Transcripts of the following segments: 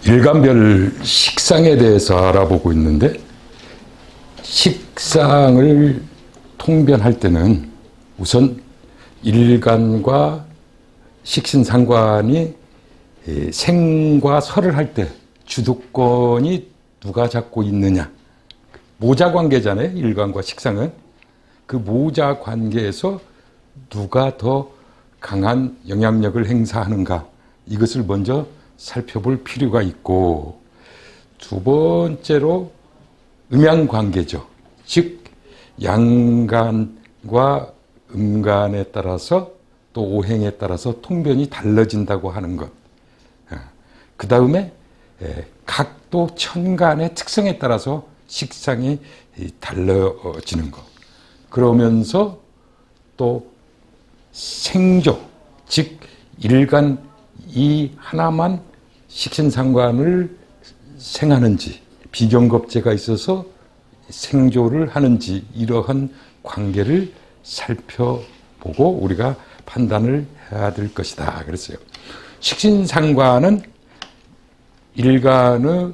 일간별 식상에 대해서 알아보고 있는데, 식상을 통변할 때는 우선 일간과 식신상관이 생과 설을 할 때 주도권이 누가 잡고 있느냐, 모자 관계잖아요. 일간과 식상은 그 모자 관계에서 누가 더 강한 영향력을 행사하는가, 이것을 먼저 살펴볼 필요가 있고, 두 번째로 음양관계죠. 즉 양간과 음간에 따라서 또 오행에 따라서 통변이 달라진다고 하는 것. 그 다음에 각도 천간의 특성에 따라서 식상이 달라지는 것. 그러면서 또 생조, 즉 일간 이 하나만 식신상관을 생하는지, 비경겁제가 있어서 생조를 하는지, 이러한 관계를 살펴보고 우리가 판단을 해야 될 것이다 그랬어요. 식신상관은 일간의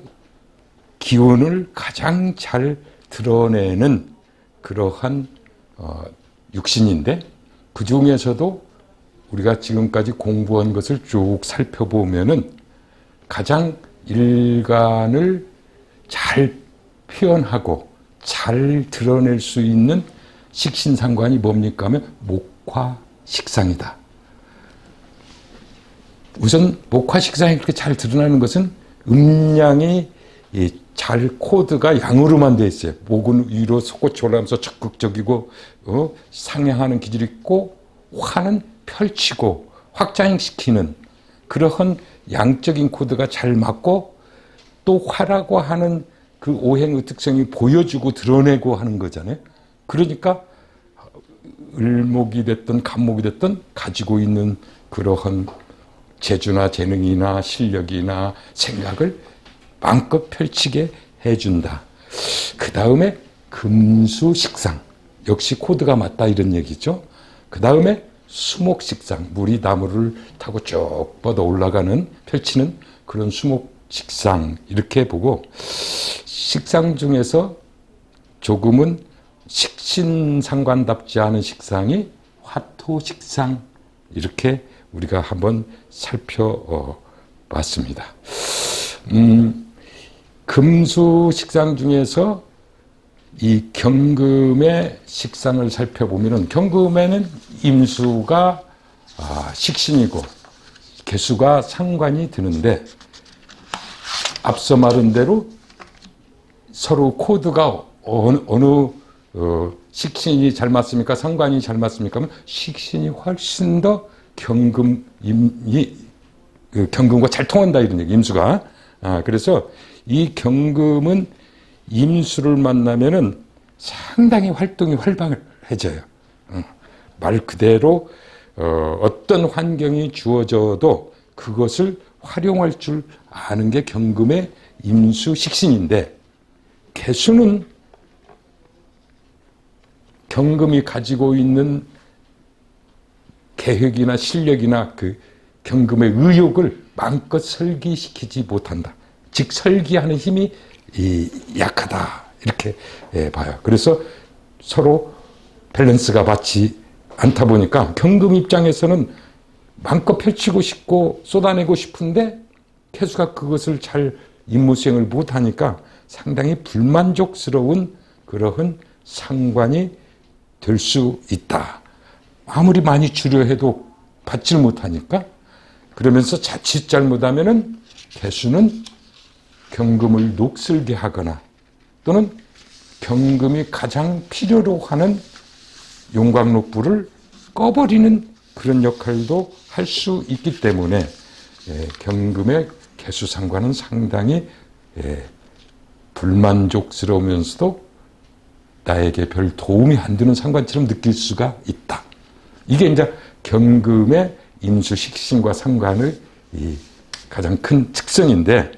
기운을 가장 잘 드러내는 그러한 육신인데, 그 중에서도 우리가 지금까지 공부한 것을 쭉 살펴보면은 가장 일간을 잘 표현하고 잘 드러낼 수 있는 식신상관이 뭡니까 하면 목화식상이다. 우선 목화식상이 그렇게 잘 드러나는 것은 음양이 잘 코드가 양으로만 되어 있어요. 목은 위로 솟구쳐 올라가면서 적극적이고 상향하는 기질이 있고, 화는 펼치고 확장시키는 그러한 양적인 코드가 잘 맞고, 또 화라고 하는 그 오행의 특성이 보여주고 드러내고 하는 거잖아요. 그러니까 을목이 됐든 간목이 됐든 가지고 있는 그러한 재주나 재능이나 실력이나 생각을 마음껏 펼치게 해준다. 그 다음에 금수식상, 역시 코드가 맞다 이런 얘기죠. 그 다음에 수목식상, 물이 나무를 타고 쭉 뻗어 올라가는, 펼치는 그런 수목식상, 이렇게 보고, 식상 중에서 조금은 식신상관답지 않은 식상이 화토식상, 이렇게 우리가 한번 살펴봤습니다. 금수식상 중에서 이 경금의 식상을 살펴보면은, 경금에는 임수가 식신이고 개수가 상관이 드는데, 앞서 말한 대로 서로 코드가 어느 식신이 잘 맞습니까? 상관이 잘 맞습니까? 하면 식신이 훨씬 더 경금과 잘 통한다 이런 얘기, 임수가. 그래서 이 경금은 임수를 만나면은 상당히 활동이 활발해져요. 말 그대로 어떤 환경이 주어져도 그것을 활용할 줄 아는 게 경금의 임수 식신인데, 개수는 경금이 가지고 있는 계획이나 실력이나 그 경금의 의욕을 마음껏 설기시키지 못한다. 즉 설기하는 힘이 약하다, 이렇게 봐요. 그래서 서로 밸런스가 맞지 않다 보니까 경금 입장에서는 마음껏 펼치고 싶고 쏟아내고 싶은데 개수가 그것을 잘 임무 수행을 못하니까 상당히 불만족스러운 그러한 상관이 될 수 있다. 아무리 많이 주려 해도 받질 못하니까. 그러면서 자칫 잘못하면은 개수는 경금을 녹슬게 하거나, 또는 경금이 가장 필요로 하는 용광록불을 꺼버리는 그런 역할도 할 수 있기 때문에 경금의 개수상관은 상당히 불만족스러우면서도 나에게 별 도움이 안 되는 상관처럼 느낄 수가 있다. 이게 이제 경금의 임수식신과 상관의 가장 큰 특성인데,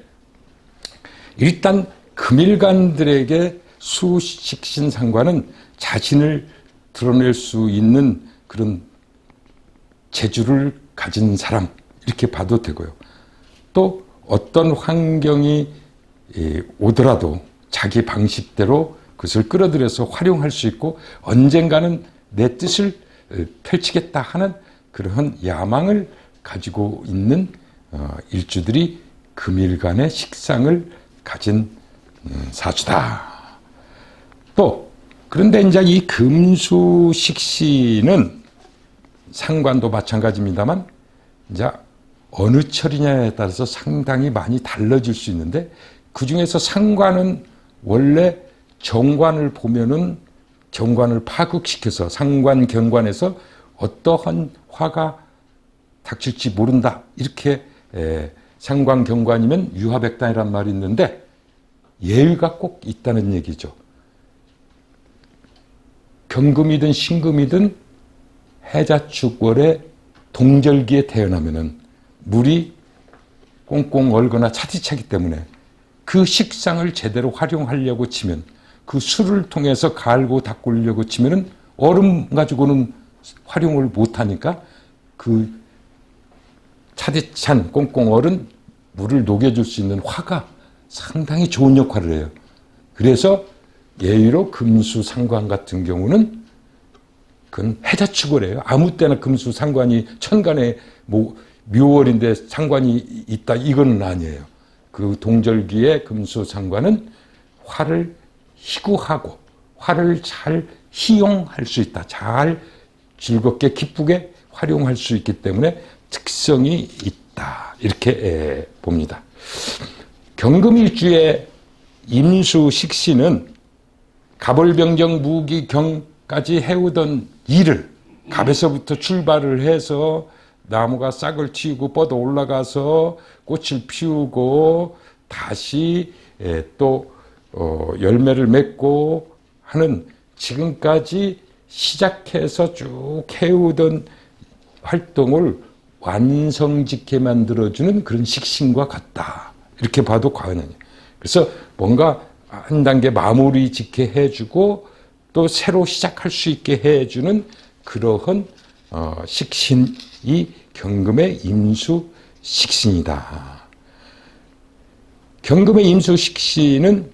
일단 금일간들에게 수식신 상관은 자신을 드러낼 수 있는 그런 재주를 가진 사람, 이렇게 봐도 되고요. 또 어떤 환경이 오더라도 자기 방식대로 그것을 끌어들여서 활용할 수 있고 언젠가는 내 뜻을 펼치겠다 하는 그러한 야망을 가지고 있는 일주들이 금일간의 식상을 가진 사주다. 또 그런데 이제 이 금수식신은 상관도 마찬가지입니다만 이제 어느 철이냐에 따라서 상당히 많이 달라질 수 있는데 그 중에서 상관은 원래 정관을 보면은 정관을 파극시켜서 상관 경관에서 어떠한 화가 닥칠지 모른다 이렇게 상관 경관이면 유화백단이란 말이 있는데 예의가 꼭 있다는 얘기죠. 경금이든 신금이든 해자축월의 동절기에 태어나면은 물이 꽁꽁 얼거나 차디차기 때문에 그 식상을 제대로 활용하려고 치면 그 술을 통해서 갈고 닦으려고 치면은 얼음 가지고는 활용을 못하니까 그 차디찬 꽁꽁 얼은 물을 녹여줄 수 있는 화가 상당히 좋은 역할을 해요. 그래서 예의로 금수상관 같은 경우는 그건 해자축월이에요. 아무 때나 금수상관이 천간에 뭐 묘월인데 상관이 있다 이거는 아니에요. 그 동절기에 금수상관은 화를 희구하고 화를 잘 희용할 수 있다. 잘 즐겁게 기쁘게 활용할 수 있기 때문에 특성이 있다. 이렇게 봅니다. 경금일주의 임수식신은 갑을병정 무기경까지 해오던 일을 갑에서부터 출발을 해서 나무가 싹을 틔우고 뻗어 올라가서 꽃을 피우고 다시 또 열매를 맺고 하는 지금까지 시작해서 쭉 해오던 활동을 완성짓게 만들어주는 그런 식신과 같다. 이렇게 봐도 과언이 아니에요. 그래서 뭔가 한 단계 마무리 짓게 해주고 또 새로 시작할 수 있게 해주는 그러한 식신이 경금의 임수 식신이다. 경금의 임수 식신은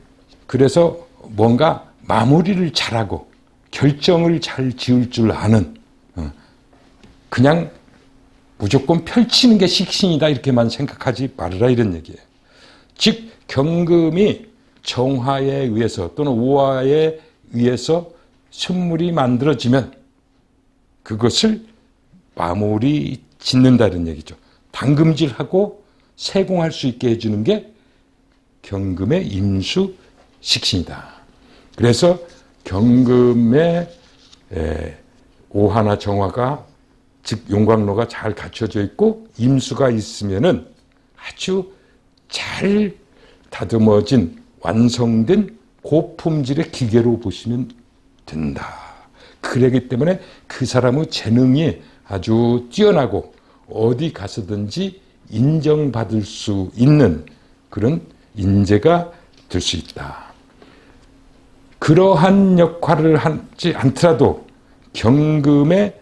그래서 뭔가 마무리를 잘하고 결정을 잘 지을 줄 아는 그냥 무조건 펼치는 게 식신이다 이렇게만 생각하지 말아라 이런 얘기예요. 즉 경금이 정화에 의해서 또는 오화에 의해서 선물이 만들어지면 그것을 마무리 짓는다는 얘기죠. 당금질하고 세공할 수 있게 해주는 게 경금의 임수 식신이다. 그래서 경금의 오화나 정화가 즉 용광로가 잘 갖춰져 있고 임수가 있으면은 아주 잘 다듬어진 완성된 고품질의 기계로 보시면 된다. 그러기 때문에 그 사람의 재능이 아주 뛰어나고 어디 가서든지 인정받을 수 있는 그런 인재가 될 수 있다. 그러한 역할을 하지 않더라도 경금의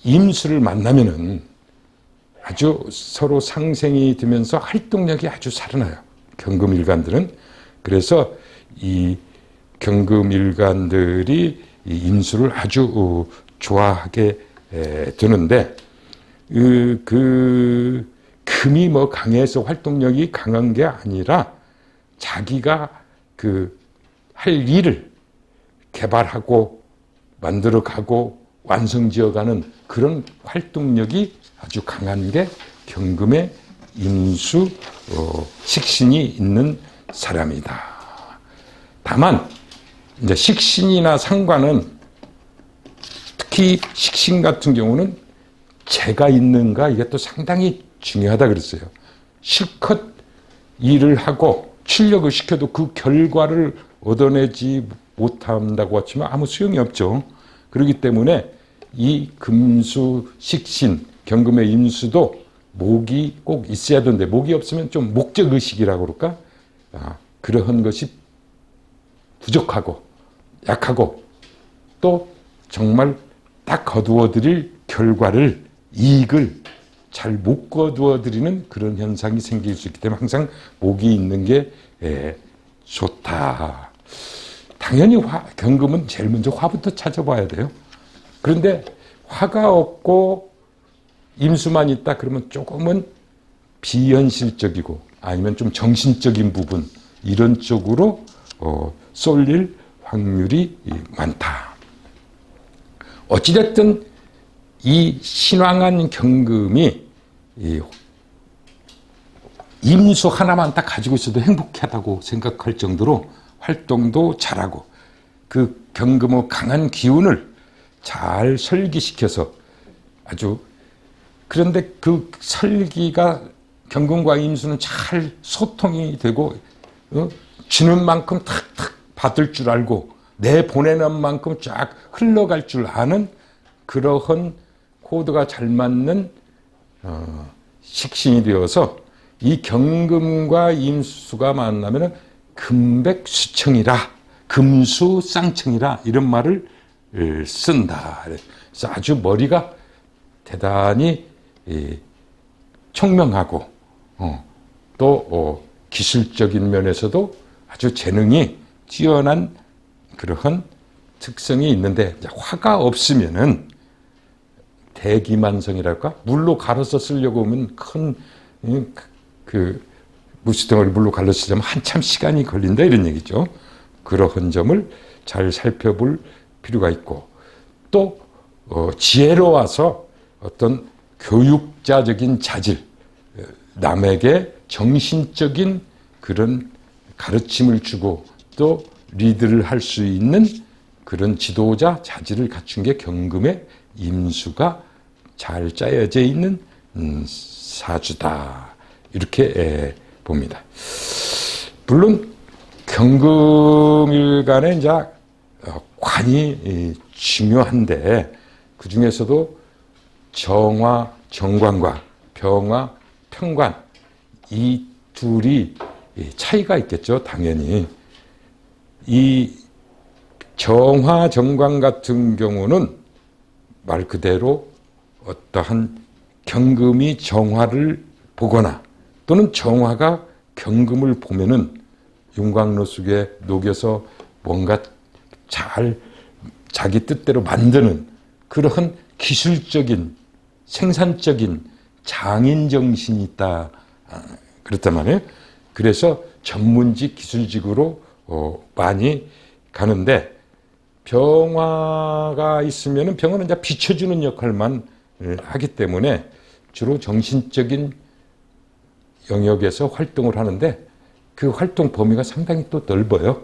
임수를 만나면은 아주 서로 상생이 되면서 활동력이 아주 살아나요. 경금일간들은. 그래서 이 경금일간들이 이 임수를 아주 좋아하게 되는데 그 금이 뭐 강해서 활동력이 강한 게 아니라 자기가 그 할 일을 개발하고 만들어가고 완성지어가는 그런 활동력이 아주 강한 게 경금의 임수 식신이 있는 사람이다. 다만 이제 식신이나 상관은 특히 식신 같은 경우는 재가 있는가 이게 또 상당히 중요하다 그랬어요. 실컷 일을 하고 출력을 시켜도 그 결과를 얻어내지 못한다고 하지만 아무 소용이 없죠. 그렇기 때문에 이 금수 식신 경금의 임수도 목이 꼭 있어야 되는데 목이 없으면 좀 목적의식이라고 그럴까? 그러한 것이 부족하고 약하고 또 정말 딱 거두어드릴 결과를 이익을 잘 못 거두어 드리는 그런 현상이 생길 수 있기 때문에 항상 목이 있는 게 좋다. 당연히 경금은 제일 먼저 화부터 찾아봐야 돼요. 그런데 화가 없고 임수만 있다 그러면 조금은 비현실적이고 아니면 좀 정신적인 부분 이런 쪽으로 쏠릴 확률이 많다. 어찌됐든 이 신왕한 경금이 임수 하나만 딱 가지고 있어도 행복하다고 생각할 정도로 활동도 잘하고 그 경금의 강한 기운을 잘 설기시켜서 아주 그런데 그 설기가 경금과 임수는 잘 소통이 되고 주는 만큼 탁탁 받을 줄 알고 내보내는 만큼 쫙 흘러갈 줄 아는 그러한 코드가 잘 맞는 식신이 되어서 이 경금과 임수가 만나면 금백수청이라 금수쌍청이라 이런 말을 쓴다. 그래서 아주 머리가 대단히 총명하고 또 기술적인 면에서도 아주 재능이 뛰어난 그러한 특성이 있는데 화가 없으면은 대기만성이랄까 물로 갈아서 쓰려고 하면 큰 무시덩어리 물로 갈아 쓰려면 한참 시간이 걸린다 이런 얘기죠. 그러한 점을 잘 살펴볼 필요가 있고 또 지혜로워서 어떤 교육자적인 자질 남에게 정신적인 그런 가르침을 주고 또 리드를 할 수 있는 그런 지도자 자질을 갖춘 게 경금의 임수가 잘 짜여져 있는 사주다 이렇게 봅니다. 물론 경금일간에 이제 관이 중요한데 그 중에서도 정화 정관과 병화 평관 이 둘이 차이가 있겠죠. 당연히 이 정화 정관 같은 경우는 말 그대로 어떠한 경금이 정화를 보거나 또는 정화가 경금을 보면은 윤곽로 속에 녹여서 뭔가 잘 자기 뜻대로 만드는 그러한 기술적인 생산적인 장인 정신이 있다 그랬단 말이에요. 그래서 전문직 기술직으로 많이 가는데 병화가 있으면은 병화는 이제 비춰주는 역할만 하기 때문에 주로 정신적인 영역에서 활동을 하는데 그 활동 범위가 상당히 또 넓어요.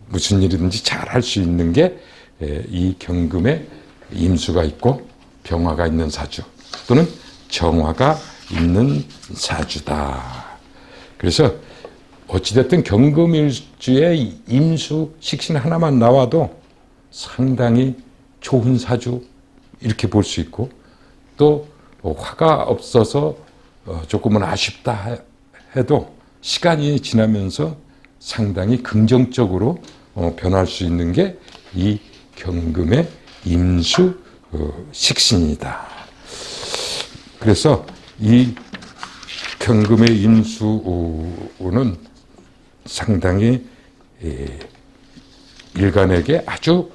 무슨 일이든지 잘 할 수 있는 게 이 경금에 임수가 있고 병화가 있는 사주 또는 정화가 있는 사주다. 그래서 어찌됐든 경금일주에 임수 식신 하나만 나와도 상당히 좋은 사주 이렇게 볼 수 있고 또 화가 없어서 조금은 아쉽다 해도 시간이 지나면서 상당히 긍정적으로 변할 수 있는 게 이 경금의 임수 식신이다. 그래서 이 경금의 임수는 상당히 일간에게 아주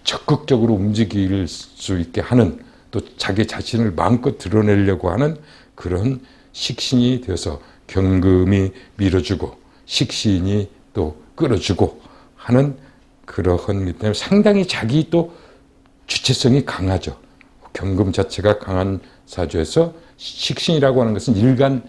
적극적으로 움직일 수 있게 하는 또 자기 자신을 마음껏 드러내려고 하는 그런 식신이 되어서 경금이 밀어주고 식신이 또 끌어주고 하는 그러한 것 때문에 상당히 자기 또 주체성이 강하죠. 경금 자체가 강한 사주에서 식신이라고 하는 것은 일간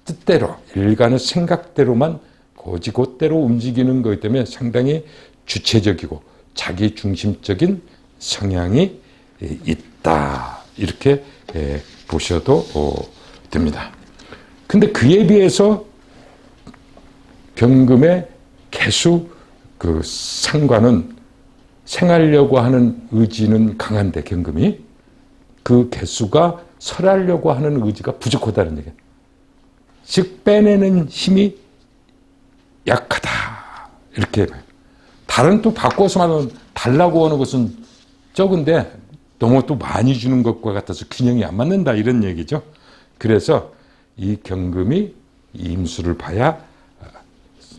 뜻대로 일간의 생각대로만 고지곧대로 움직이는 거기 때문에 상당히 주체적이고 자기 중심적인 성향이 있다 이렇게 보셔도 됩니다. 근데 그에 비해서 경금의 개수 그 상관은 생하려고 하는 의지는 강한데 경금이 그 개수가 설하려고 하는 의지가 부족하다는 얘기예요. 즉 빼내는 힘이 약하다 이렇게 다른 또 바꿔서 말하면 달라고 하는 것은 적은데 너무 또 많이 주는 것과 같아서 균형이 안 맞는다 이런 얘기죠. 그래서 이 경금이 임수를 봐야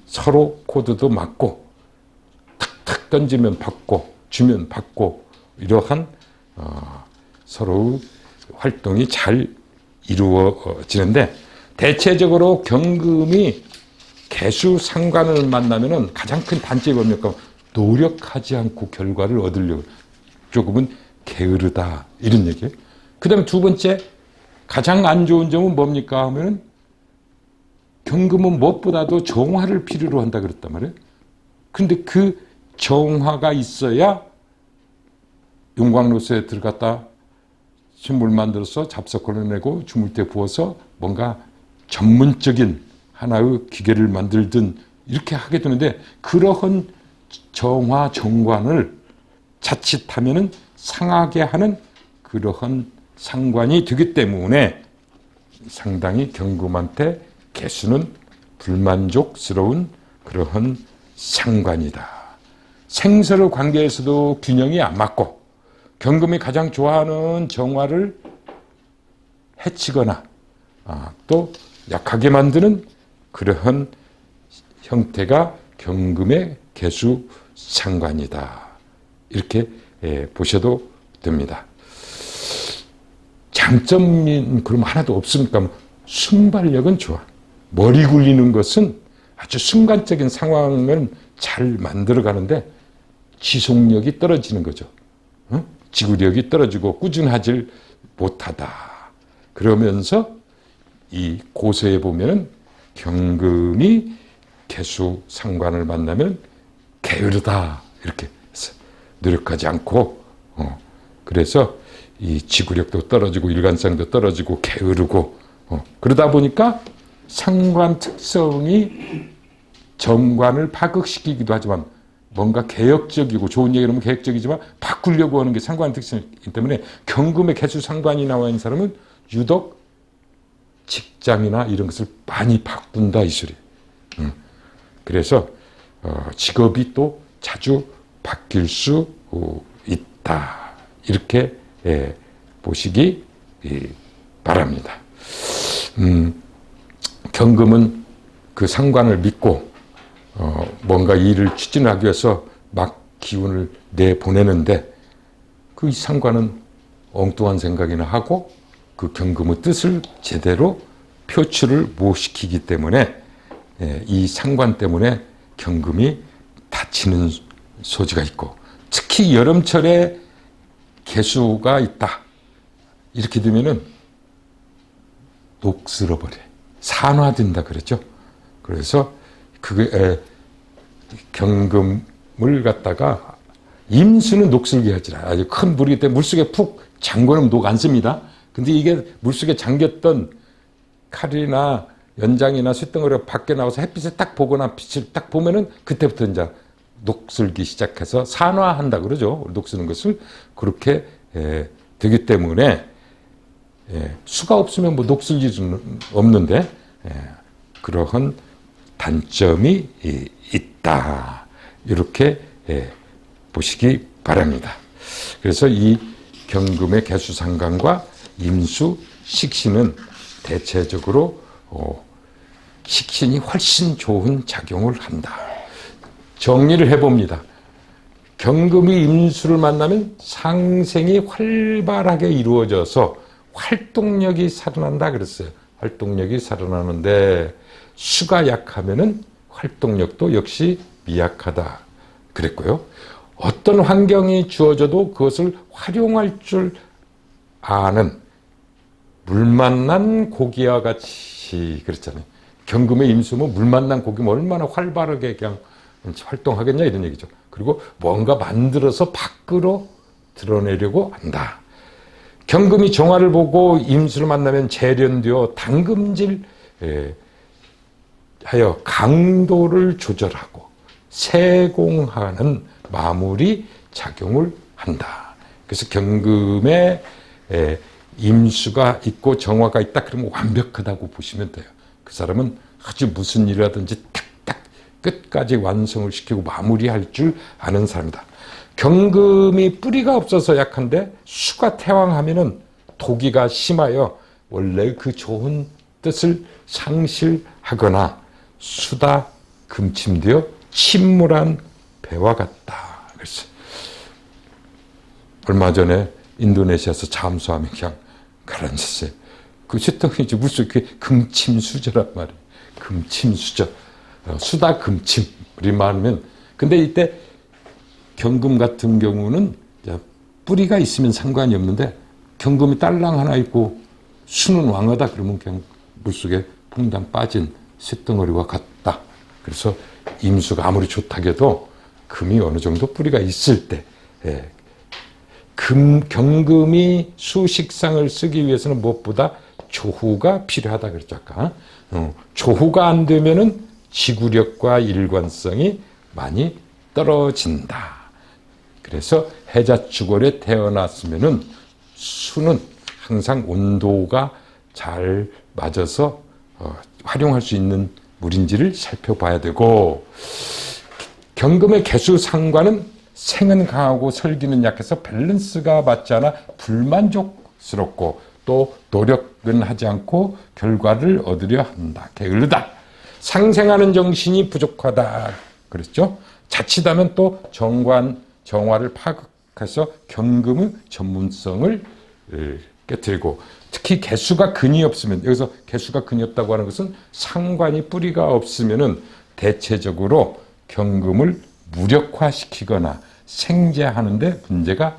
서로 코드도 맞고 탁탁 던지면 받고 주면 받고 이러한 서로 활동이 잘 이루어지는데, 대체적으로 경금이 개수 상관을 만나면은 가장 큰 단점이 뭡니까? 노력하지 않고 결과를 얻으려고 조금은 게으르다 이런 얘기예요. 그 다음에 두 번째 가장 안 좋은 점은 뭡니까 하면은 경금은 무엇보다도 정화를 필요로 한다 그랬단 말이에요. 근데 그 정화가 있어야 용광로스에 들어갔다 물 만들어서 잡석 걸어내고 주물대 부어서 뭔가 전문적인 하나의 기계를 만들든 이렇게 하게 되는데, 그러한 정화 정관을 자칫하면은 상하게 하는 그러한 상관이 되기 때문에 상당히 경금한테 개수는 불만족스러운 그러한 상관이다. 생설의 관계에서도 균형이 안 맞고 경금이 가장 좋아하는 정화를 해치거나 또 약하게 만드는 그러한 형태가 경금의 개수 상관이다. 이렇게 보셔도 됩니다. 장점이 그럼 하나도 없습니까? 순발력은 좋아. 머리 굴리는 것은 아주 순간적인 상황을 잘 만들어가는데 지속력이 떨어지는 거죠. 지구력이 떨어지고 꾸준하지 못하다. 그러면서 이 고서에 보면은 경금이 개수 상관을 만나면 게으르다 이렇게 노력하지 않고 그래서 이 지구력도 떨어지고 일관성도 떨어지고 게으르고 그러다 보니까 상관 특성이 정관을 파극시키기도 하지만 뭔가 개혁적이고, 좋은 얘기를 하면 개혁적이지만 바꾸려고 하는 게 상관 특성이기 때문에 경금의 개수 상관이 나와 있는 사람은 유독 직장이나 이런 것을 많이 바꾼다 이 소리. 그래서 직업이 또 자주 바뀔 수 있다. 이렇게 보시기 바랍니다. 경금은 그 상관을 믿고 뭔가 일을 추진하기 위해서 막 기운을 내보내는데 그 상관은 엉뚱한 생각이나 하고 그 경금의 뜻을 제대로 표출을 못 시키기 때문에 이 상관 때문에 경금이 다치는 소지가 있고, 특히 여름철에 개수가 있다 이렇게 되면은 녹슬어버려, 산화된다 그랬죠. 그래서 그게 경금을 갖다가 임수는 녹슬게 하지라. 아주 큰 물이기 때문에 물속에 푹 잠궈놓으면 녹 안 씁니다. 근데 이게 물속에 잠겼던 칼이나 연장이나 쇳덩어리가 밖에 나와서 햇빛에 딱 보거나 빛을 딱 보면은 그때부터 이제 녹슬기 시작해서 산화한다 그러죠. 녹슬는 것을. 그렇게 되기 때문에 수가 없으면 뭐 녹슬 일은 없는데 그러한 단점이 있다. 이렇게 보시기 바랍니다. 그래서 이 경금의 개수상관과 임수, 식신은 대체적으로 식신이 훨씬 좋은 작용을 한다. 정리를 해봅니다. 경금이 임수를 만나면 상생이 활발하게 이루어져서 활동력이 살아난다 그랬어요. 활동력이 살아나는데 수가 약하면은 활동력도 역시 미약하다 그랬고요. 어떤 환경이 주어져도 그것을 활용할 줄 아는 물 만난 고기와 같이 그랬잖아요. 경금의 임수면 물 만난 고기면 얼마나 활발하게 그냥 활동하겠냐 이런 얘기죠. 그리고 뭔가 만들어서 밖으로 드러내려고 한다. 경금이 정화를 보고 임수를 만나면 재련되어 당금질 하여 강도를 조절하고 세공하는 마무리 작용을 한다. 그래서 경금에 임수가 있고 정화가 있다 그러면 완벽하다고 보시면 돼요. 그 사람은 아주 무슨 일을 하든지 탁탁 끝까지 완성을 시키고 마무리할 줄 아는 사람이다. 경금이 뿌리가 없어서 약한데 수가 태왕하면은 도기가 심하여 원래 그 좋은 뜻을 상실하거나 수다 금침되어 침몰한 배와 같다. 그래서 얼마 전에 인도네시아에서 잠수하면 그냥 가라앉았어요. 그 쇳덩이 물속에 금침수저란 말이에요. 금침수저. 수다 금침. 우리 말하면. 근데 이때 경금 같은 경우는 뿌리가 있으면 상관이 없는데 경금이 딸랑 하나 있고 수는 왕하다 그러면 그냥 물속에 퐁당 빠진 쇳덩어리와 같다. 그래서 임수가 아무리 좋다고 해도 금이 어느 정도 뿌리가 있을 때 경금이 수식상을 쓰기 위해서는 무엇보다 조후가 필요하다 그랬죠 아까. 조후가 안 되면은 지구력과 일관성이 많이 떨어진다. 그래서 해자축월에 태어났으면은 수는 항상 온도가 잘 맞아서 활용할 수 있는 물인지를 살펴봐야 되고, 경금의 개수상관은 생은 강하고 설기는 약해서 밸런스가 맞지 않아 불만족스럽고 또 노력은 하지 않고 결과를 얻으려 한다. 게을르다. 상생하는 정신이 부족하다. 그랬죠? 자칫하면 또 정화를 파극해서 경금의 전문성을 깨뜨리고, 특히 개수가 근이 없으면, 여기서 개수가 근이 없다고 하는 것은 상관이 뿌리가 없으면은 대체적으로 경금을 무력화시키거나 생재하는데 문제가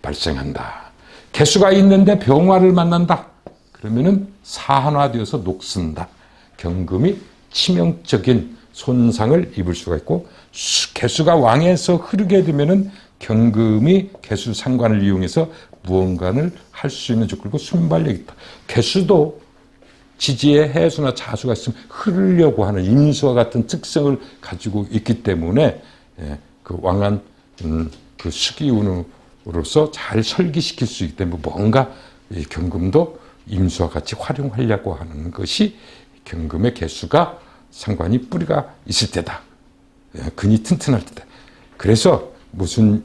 발생한다. 개수가 있는데 병화를 만난다. 그러면은 사한화되어서 녹슨다. 경금이 치명적인 손상을 입을 수가 있고, 개수가 왕에서 흐르게 되면은 경금이 개수 상관을 이용해서 무언가를 할 수 있는 조건이고 순발력이 있다. 개수도 지지에 해수나 자수가 있으면 흐르려고 하는 임수와 같은 특성을 가지고 있기 때문에 그 왕한 그 수기운으로서 잘 설기시킬 수 있기 때문에 뭔가 이 경금도 임수와 같이 활용하려고 하는 것이 경금의 개수가 상관이 뿌리가 있을 때다. 근이 튼튼할 때다. 그래서 무슨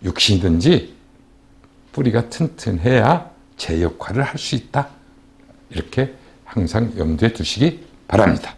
육신이든지 뿌리가 튼튼해야 제 역할을 할 수 있다. 이렇게 항상 염두에 두시기 바랍니다.